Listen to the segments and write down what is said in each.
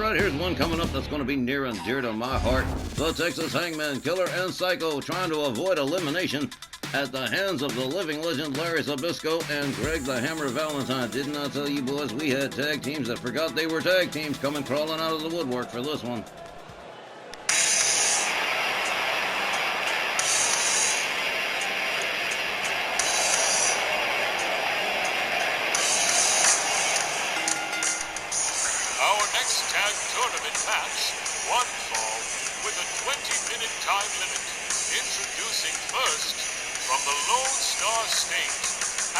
Alright, here's one coming up that's going to be near and dear to my heart. The Texas Hangmen, Killer and Psycho trying to avoid elimination at the hands of the living legend Larry Zbyzsko and Greg the Hammer Valentine. Didn't I tell you boys we had tag teams that forgot they were tag teams coming crawling out of the woodwork for this one? Our next tag tournament match, one fall, with a 20-minute time limit. Introducing first, from the Lone Star State,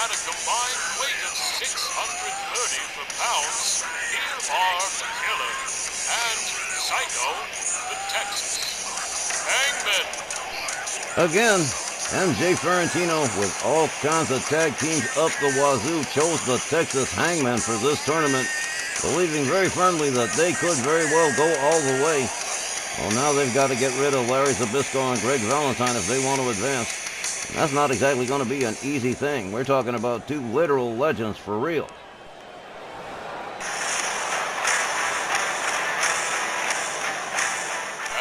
at a combined weight of 630 pounds, here are Killer and Psycho, the Texas Hangmen. Again, MJ Ferrantino with all kinds of tag teams up the wazoo chose the Texas Hangmen for this tournament, believing very firmly that they could very well go all the way. Well, now they've got to get rid of Larry Zbyzsko and Greg Valentine if they want to advance. And that's not exactly going to be an easy thing. We're talking about two literal legends for real.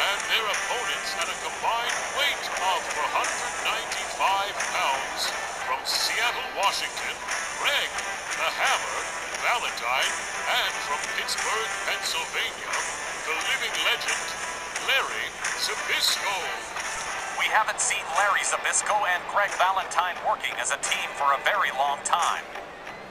And their opponents at a combined weight of 495 pounds, from Seattle, Washington, Greg the Hammer Valentine, and from Pittsburgh, Pennsylvania, the living legend, Larry Zbyzsko. We haven't seen Larry Zbyzsko and Greg Valentine working as a team for a very long time.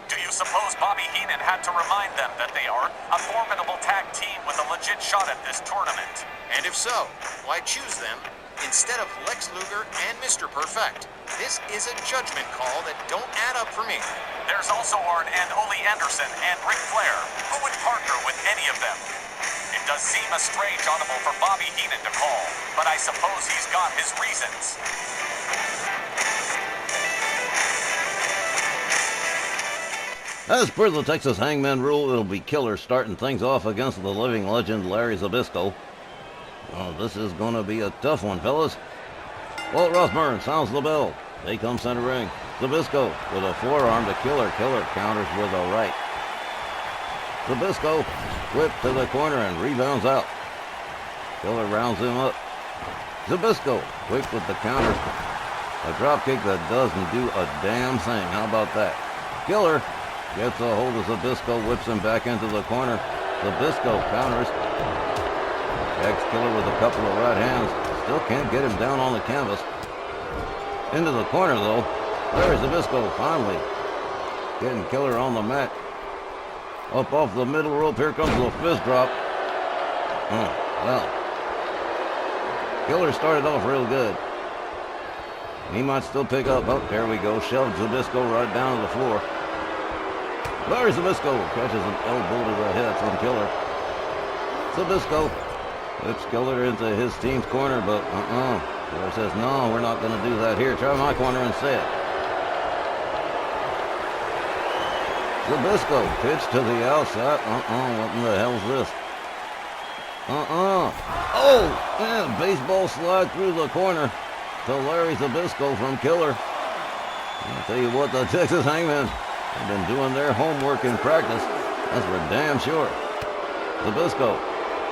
Do you suppose Bobby Heenan had to remind them that they are a formidable tag team with a legit shot at this tournament? And if so, why choose them instead of Lex Luger and Mr. Perfect? This is a judgment call that don't add up for me. There's also Arn and Ole Anderson and Ric Flair. Who would partner with any of them? It does seem a strange audible for Bobby Heenan to call, but I suppose he's got his reasons. As per the Texas Hangman rule, it'll be Killer starting things off against the living legend Larry Zbyzsko. Oh, this is going to be a tough one, fellas. Walt Rothburn sounds the bell. They come center ring. Zbyzsko with a forearm to Killer. Killer counters with a right. Zbyzsko whip to the corner and rebounds out. Killer rounds him up. Zbyzsko quick with the counters. A drop kick that doesn't do a damn thing. How about that? Killer gets a hold of Zbyzsko, whips him back into the corner. Zbyzsko counters. Jacks Killer with a couple of right hands. Still can't get him down on the canvas. Into the corner, though. Larry Zbyzsko finally getting Killer on the mat. Up off the middle rope, here comes the fist drop. Well. Killer started off real good. He might still pick up. Oh, there we go. Shoved Zbyzsko right down to the floor. Larry Zbyzsko catches an elbow to the head from Killer. Zbyzsko whips Killer into his team's corner, but Killer says, no, we're not going to do that here. Try my corner instead. Zbyzsko pitch to the outside. What in the hell's this? Oh, man, baseball slide through the corner to Larry Zbyzsko from Killer. I'll tell you what, the Texas Hangmen have been doing their homework in practice. That's for damn sure. Zbyzsko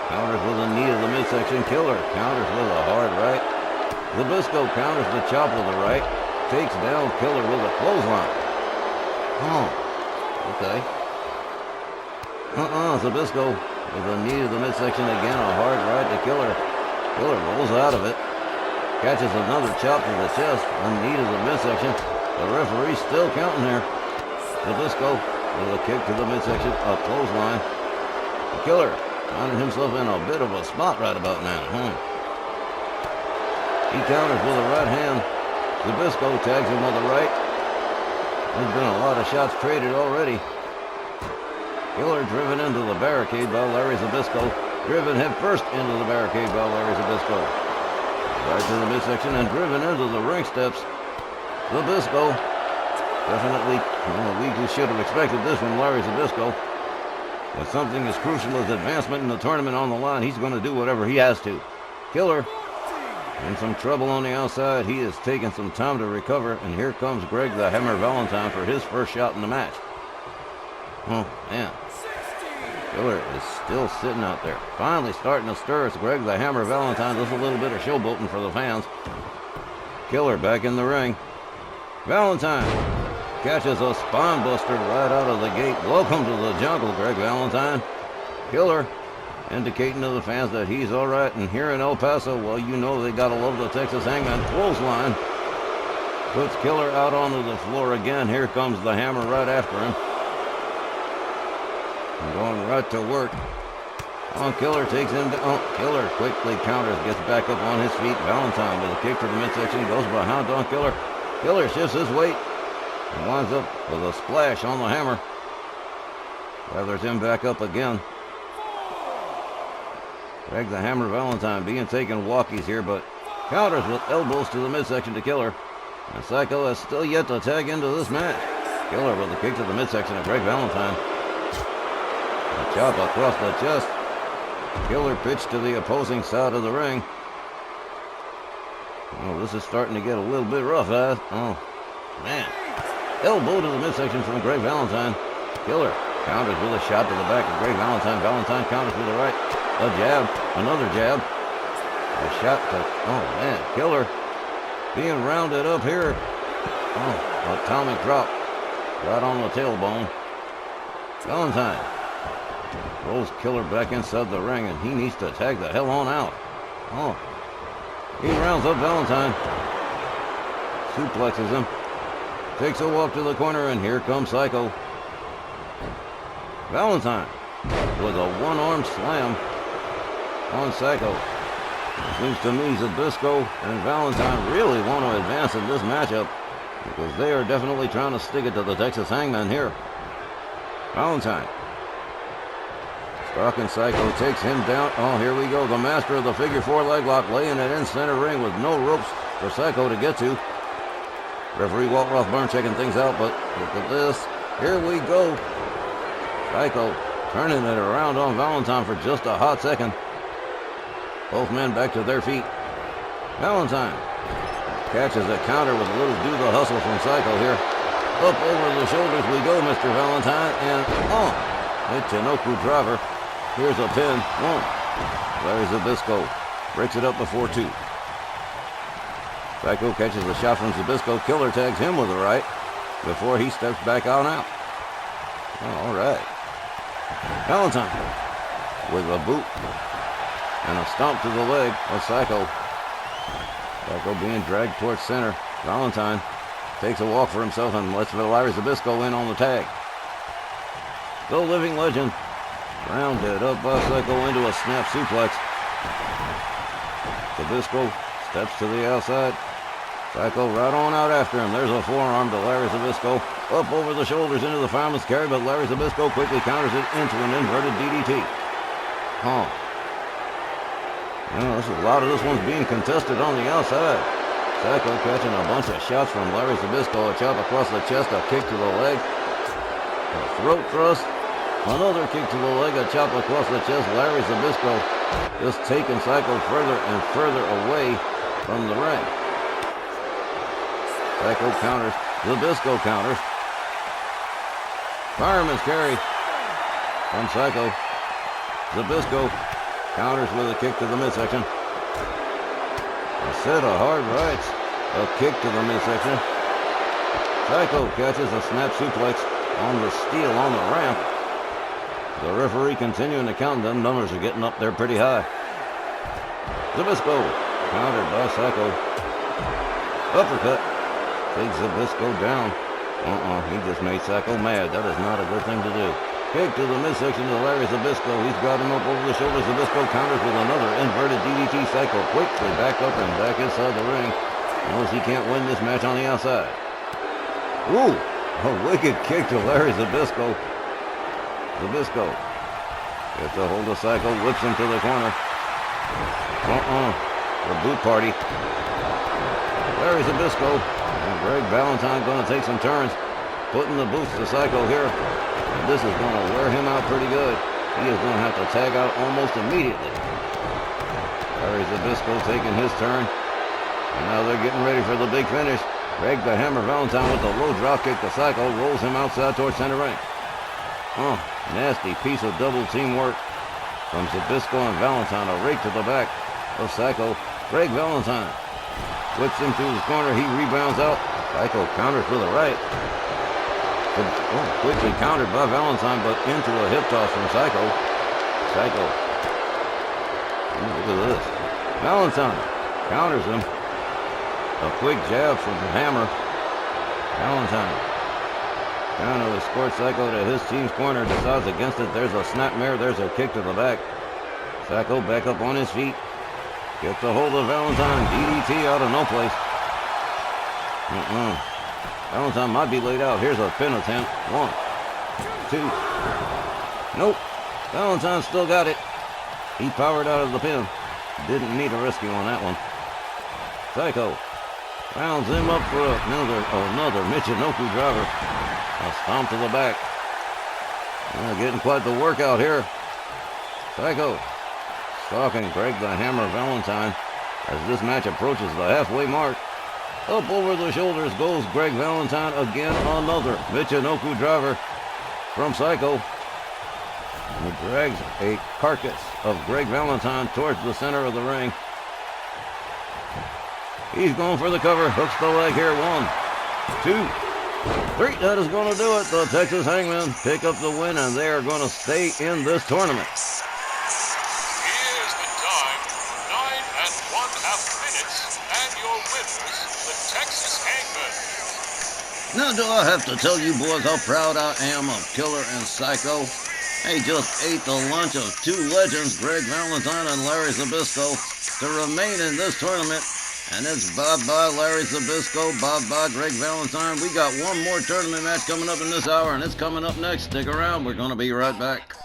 counters with a knee to the midsection. Killer counters with a hard right. Zbyzsko counters the chop with a right. Takes down Killer with a clothesline. Okay. Zbyzsko with a knee to the midsection again. A hard right to Killer. Killer rolls out of it. Catches another chop to the chest. A knee to the midsection. The referee's still counting there. Zbyzsko with a kick to the midsection. A clothesline. Killer finding himself in a bit of a spot right about now. He counters with a right hand. Zbyzsko tags him with a right. There's been a lot of shots traded already. Killer driven into the barricade by Larry Zbyzsko. Driven head first into the barricade by Larry Zbyzsko. Right to the midsection and driven into the ring steps. Zbyzsko definitely, we should have expected this from Larry Zbyzsko. With something as crucial as advancement in the tournament on the line, he's going to do whatever he has to. Killer in some trouble on the outside. He is taking some time to recover, and here comes Greg the Hammer Valentine for his first shot in the match. Oh, man. Killer is still sitting out there. Finally starting to stir. It's Greg the Hammer Valentine. Just a little bit of showboating for the fans. Killer back in the ring. Valentine catches a spine buster right out of the gate. Welcome to the jungle, Greg Valentine. Killer indicating to the fans that he's all right. And here in El Paso, well, you know they gotta love the Texas Hangman. Clothesline puts Killer out onto the floor again. Here comes the Hammer right after him. And going right to work. Killer takes him down. Killer quickly counters, gets back up on his feet. Valentine with a kick to the midsection, goes behind on Killer. Killer shifts his weight and winds up with a splash on the Hammer. Gathers him back up again. Greg the Hammer Valentine being taken walkies here, but counters with elbows to the midsection to Killer. And Psycho has still yet to tag into this match. Killer with a kick to the midsection of Greg Valentine. A chop across the chest. Killer pitched to the opposing side of the ring. Oh, this is starting to get a little bit rough, guys. Oh, man. Elbow to the midsection from Greg Valentine. Killer counters with a shot to the back of Greg Valentine. Valentine counters with a right. A jab. Another jab. A shot to... Oh, man. Killer being rounded up here. Oh, atomic drop. Right on the tailbone. Valentine rolls Killer back inside the ring, and he needs to tag the hell on out. Oh. He rounds up Valentine. Suplexes him. Takes a walk to the corner, and here comes Psycho. Valentine with a one-arm slam on Psycho. Seems to me Zbyzsko and Valentine really want to advance in this matchup because they are definitely trying to stick it to the Texas Hangman here. Valentine. Stalking Psycho takes him down. Oh, here we go. The master of the figure four leg lock laying it in center ring with no ropes for Psycho to get to. Referee Walt Rothburn checking things out, but look at this. Here we go. Psycho turning it around on Valentine for just a hot second. Both men back to their feet. Valentine catches a counter with a little do the hustle from Psycho here. Up over the shoulders we go, Mr. Valentine, and a Chinoku driver. Here's a pin. One. Larry Zbyzsko breaks it up before two. Psycho catches a shot from Zbyzsko. Killer tags him with a right before he steps back on out. Oh, all right. Valentine with a boot and a stomp to the leg of Psycho. Psycho being dragged towards center. Valentine takes a walk for himself and lets Larry Zbyzsko in on the tag. The living legend rounded up by Psycho into a snap suplex. Zbyzsko steps to the outside. Psycho right on out after him. There's a forearm to Larry Zbyzsko. Up over the shoulders into the fireman's carry, but Larry Zbyzsko quickly counters it into an inverted DDT. A lot of this one's being contested on the outside. Psycho catching a bunch of shots from Larry Zbyzsko. A chop across the chest, a kick to the leg. A throat thrust. Another kick to the leg, a chop across the chest. Larry Zbyzsko just taking Psycho further and further away from the ring. Psycho counters. Zbyzsko counters. Fireman's carry from Psycho. Zbyzsko counters with a kick to the midsection. A set of hard rights. A kick to the midsection. Psycho catches a snap suplex on the steel on the ramp. The referee continuing to count. Them numbers are getting up there pretty high. Zbyzsko countered by Psycho. Uppercut takes Zbyzsko down. He just made Psycho mad. That is not a good thing to do. Kick to the midsection to Larry Zbyzsko. He's got him up over the shoulders. Zbyzsko counters with another inverted DDT. Psycho quickly back up and back inside the ring. Knows he can't win this match on the outside. Ooh, a wicked kick to Larry Zbyzsko. Zbyzsko gets a hold of Psycho, whips him to the corner. The boot party. Larry Zbyzsko and Greg Valentine going to take some turns, putting the boots to Psycho here. And this is going to wear him out pretty good. He is going to have to tag out almost immediately. Larry Zbyzsko taking his turn. And now they're getting ready for the big finish. Greg the Hammer Valentine with the low drop kick to Psycho rolls him outside towards center ring. Oh, nasty piece of double teamwork from Zbyzsko and Valentine. A rake to the back of Psycho. Greg Valentine whips into his corner. He rebounds out. Psycho counters to the right. Quickly countered by Valentine, but into a hip toss from Psycho. Psycho. Look at this. Valentine counters him. A quick jab from the hammer. Valentine trying to escort Psycho to his team's corner. Decides against it. There's a snapmare. There's a kick to the back. Psycho back up on his feet. Gets a hold of Valentine. DDT out of no place. Valentine might be laid out. Here's a pin attempt. 1, 2. Nope. Valentine still got it. He powered out of the pin. Didn't need a rescue on that one. Psycho rounds him up for another Michinoku driver. A stomp to the back. Getting quite the workout here. Psycho stalking Greg the Hammer Valentine as this match approaches the halfway mark. Up over the shoulders goes Greg Valentine again. Another Michinoku driver from Psycho. And he drags a carcass of Greg Valentine towards the center of the ring. He's going for the cover. Hooks the leg here. 1, 2, 3. That is going to do it. The Texas Hangmen pick up the win, and they are going to stay in this tournament. Here's the time, 9 1/2 minutes, and your winners, the Texas Hangmen. Now, do I have to tell you boys how proud I am of Killer and Psycho? They just ate the lunch of two legends, Greg Valentine and Larry Zbyzsko, to remain in this tournament. And it's bye-bye Larry Zbyzsko, bye-bye Greg Valentine. We got one more tournament match coming up in this hour, and it's coming up next. Stick around. We're going to be right back.